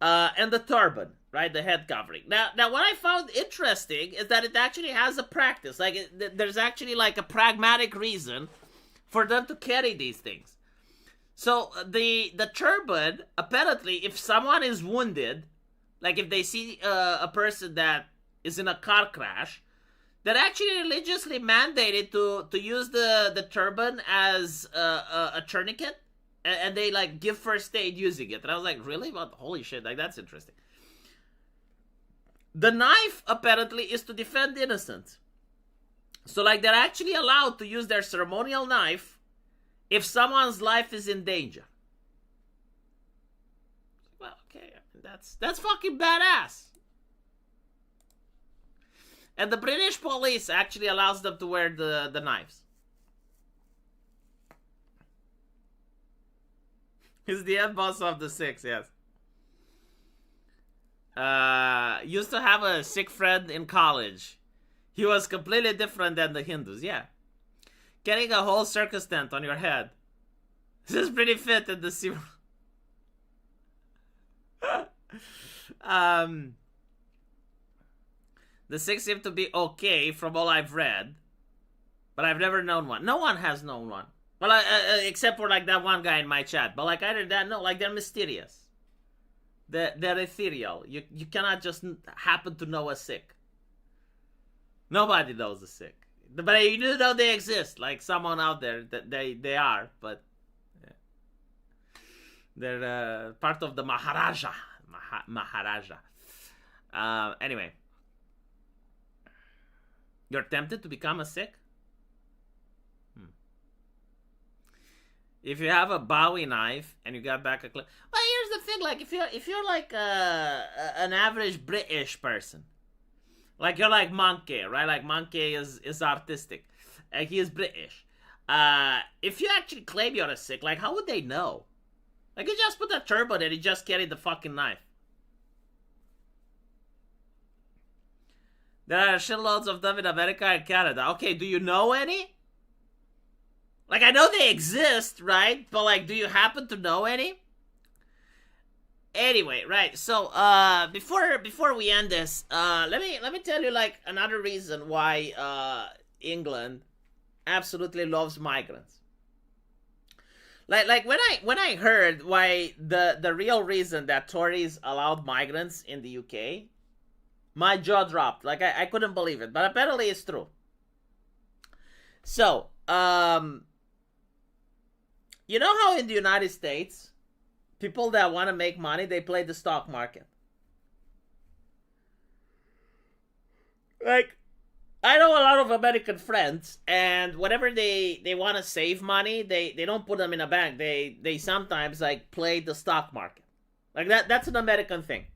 and the turban, right, the head covering. Now, what I found interesting is that it actually has a practice. Like, there's actually like a pragmatic reason for them to carry these things. So the turban, apparently, if someone is wounded, like if they see a person that is in a car crash, they're actually religiously mandated to use the turban as a tourniquet, and they like give first aid using it. And I was like, really? Well, holy shit! Like that's interesting. The knife apparently is to defend innocents. So like they're actually allowed to use their ceremonial knife if someone's life is in danger. Well, okay, that's fucking badass. And the British police actually allows them to wear the knives. He's the end boss of the Sikhs, yes. Used to have a Sikh friend in college. He was completely different than the Hindus, yeah. Getting a whole circus tent on your head. This is pretty fit in the sea. The Sikhs seem to be okay from all I've read, but I've never known one. No one has known one. Well, except for like that one guy in my chat. But like either that, no, like they're mysterious. They're ethereal. You cannot just happen to know a Sikh. Nobody knows a Sikh. But you do know they exist. Like someone out there that they are, but yeah. They're part of the Maharaja. Maharaja. Anyway. You're tempted to become a Sikh? If you have a Bowie knife and you got back a clip. Well, here's the thing: like if you're like an average British person, like you're like Monkey, right? Like Monkey is artistic, and he is British. If you actually claim you're a Sikh, like how would they know? Like you just put a turban and you just carry the fucking knife. There are shitloads of them in America and Canada. Okay, do you know any? Like, I know they exist, right? But, like, do you happen to know any? Anyway, right, so, before we end this, let me tell you, like, another reason why, England absolutely loves migrants. Like, when I heard why the real reason that Tories allowed migrants in the UK, my jaw dropped. Like, I couldn't believe it. But apparently it's true. So, you know how in the United States, people that want to make money, they play the stock market? Like, I know a lot of American friends, and whenever they want to save money, they don't put them in a bank. They sometimes, like, play the stock market. Like, that's an American thing.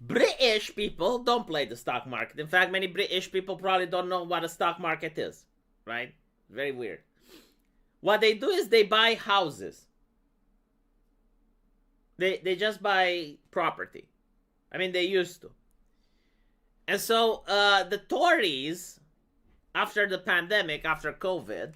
British people don't play the stock market. In fact, many British people probably don't know what a stock market is, right? Very weird. What they do is they buy houses. They just buy property. I mean, they used to. And so the Tories, after the pandemic, after COVID,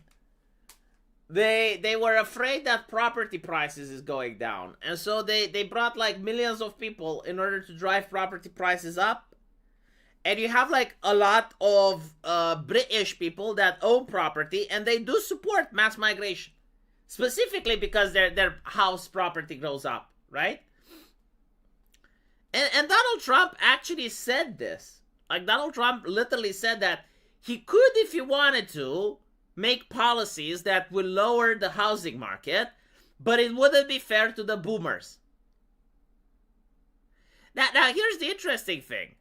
they were afraid that property prices is going down. And so they brought like millions of people in order to drive property prices up. And you have like a lot of British people that own property, and they do support mass migration. Specifically because their house property goes up, right? And Donald Trump actually said this. Like Donald Trump literally said that he could, if he wanted to, make policies that will lower the housing market, but it wouldn't be fair to the boomers. Now here's the interesting thing.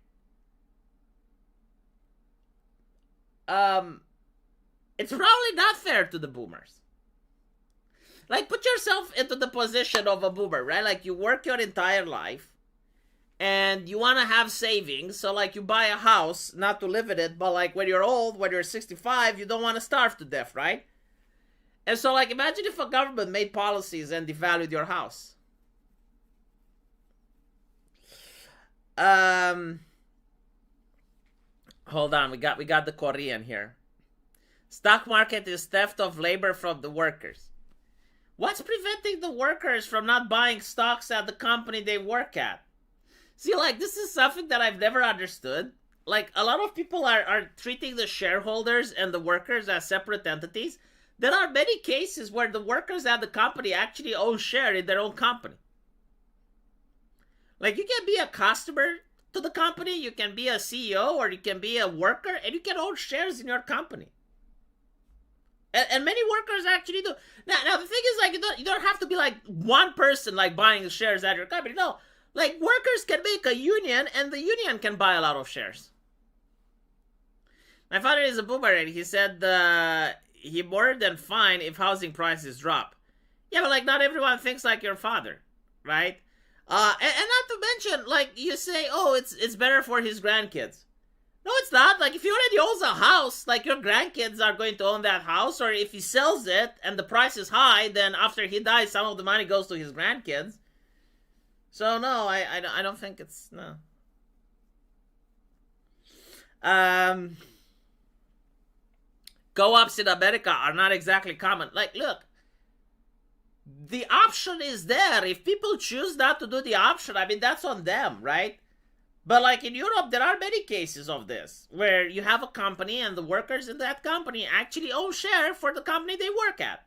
It's probably not fair to the boomers. Like, put yourself into the position of a boomer, right? Like, you work your entire life, and you want to have savings, so, like, you buy a house, not to live in it, but, like, when you're old, when you're 65, you don't want to starve to death, right? And so, like, imagine if a government made policies and devalued your house. Hold on, we got the Korean here. Stock market is theft of labor from the workers. What's preventing the workers from not buying stocks at the company they work at? See, like, this is something that I've never understood. Like, a lot of people are treating the shareholders and the workers as separate entities. There are many cases where the workers at the company actually own share in their own company. Like, you can be a customer to the company, you can be a CEO, or you can be a worker, and you can own shares in your company. And many workers actually do. Now the thing is, like, you don't have to be like one person like buying the shares at your company. No, like, workers can make a union, and the union can buy a lot of shares. My father is a boomerang. He said he more than fine if housing prices drop. Yeah, but like, not everyone thinks like your father, right? And not to mention, like, you say, oh, it's better for his grandkids. No, it's not. Like, if he already owns a house, like, your grandkids are going to own that house. Or if he sells it and the price is high, then after he dies, some of the money goes to his grandkids. So, no, I don't think it's... No. Go-ups in America are not exactly common. Like, look. The option is there. If people choose not to do the option, I mean, that's on them, right? But like in Europe, there are many cases of this, where you have a company and the workers in that company actually own share for the company they work at.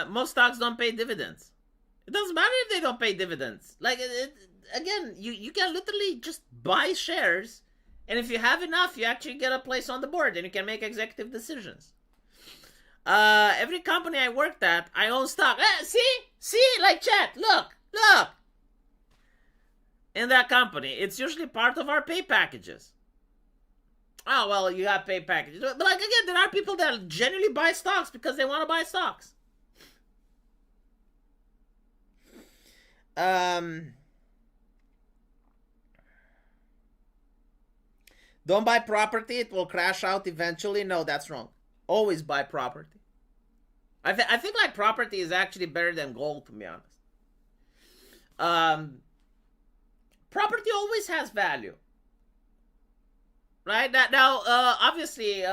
Most stocks don't pay dividends. It doesn't matter if they don't pay dividends. Like, again, you can literally just buy shares, and if you have enough, you actually get a place on the board, and you can make executive decisions. Every company I worked at, I own stock. See, like, chat, look. In that company, it's usually part of our pay packages. Oh, well, you got pay packages. But like, again, there are people that genuinely buy stocks because they want to buy stocks. Don't buy property, it will crash out eventually. No, that's wrong. Always buy property. I think like property is actually better than gold, to be honest. Property always has value, right? Now, obviously,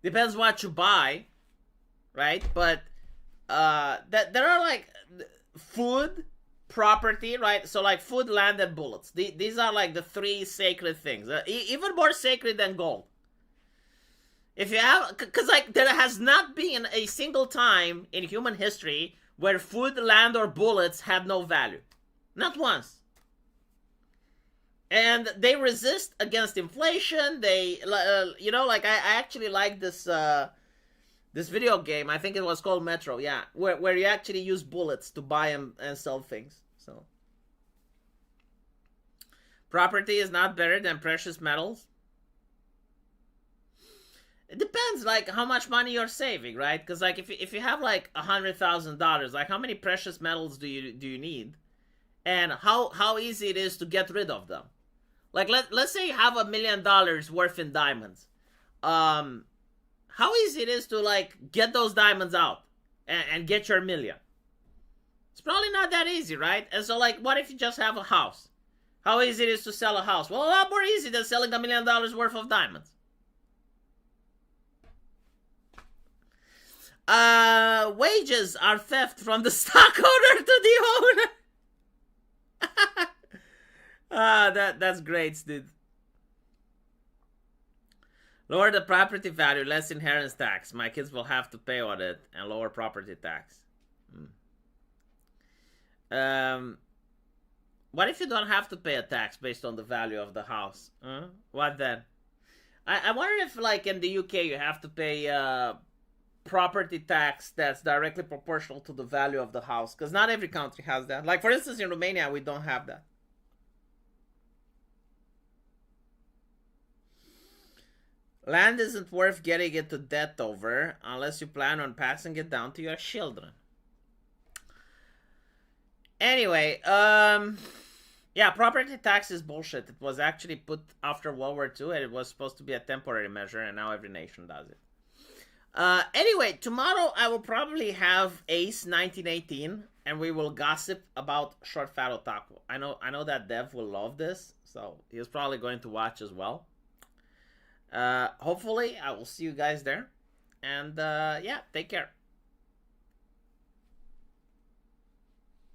depends what you buy, right? But that there are like food, property, right? So like food, land, and bullets. These are like the three sacred things, even more sacred than gold. If you have, because like there has not been a single time in human history where food, land, or bullets had no value. Not once. And they resist against inflation. They, you know, like I actually like this this video game. I think it was called Metro. Yeah, where you actually use bullets to buy and sell things. So, property is not better than precious metals. It depends, like, how much money you're saving, right? Because, like, if you have, like, $100,000, like, how many precious metals do you need? And how easy it is to get rid of them? Like, let's say you have $1 million worth in diamonds. How easy it is to, like, get those diamonds out and get your million? It's probably not that easy, right? And so, like, what if you just have a house? How easy it is to sell a house? Well, a lot more easy than selling $1 million worth of diamonds. Wages are theft from the stockholder to the owner. That's great, dude. Lower the property value, less inheritance tax. My kids will have to pay on it, and lower property tax. What if you don't have to pay a tax based on the value of the house? What then? I wonder if, like, in the UK, you have to pay property tax that's directly proportional to the value of the house, because not every country has that. Like, for instance, in Romania, we don't have that. Land isn't worth getting into debt over unless you plan on passing it down to your children. Anyway, Yeah, property tax is bullshit. It was actually put after World War II, and it was supposed to be a temporary measure, and now every nation does it. Anyway, tomorrow I will probably have Ace 1918, and we will gossip about Short Fat Otaku. I know that Dev will love this, so he's probably going to watch as well. Hopefully, I will see you guys there. And yeah, take care.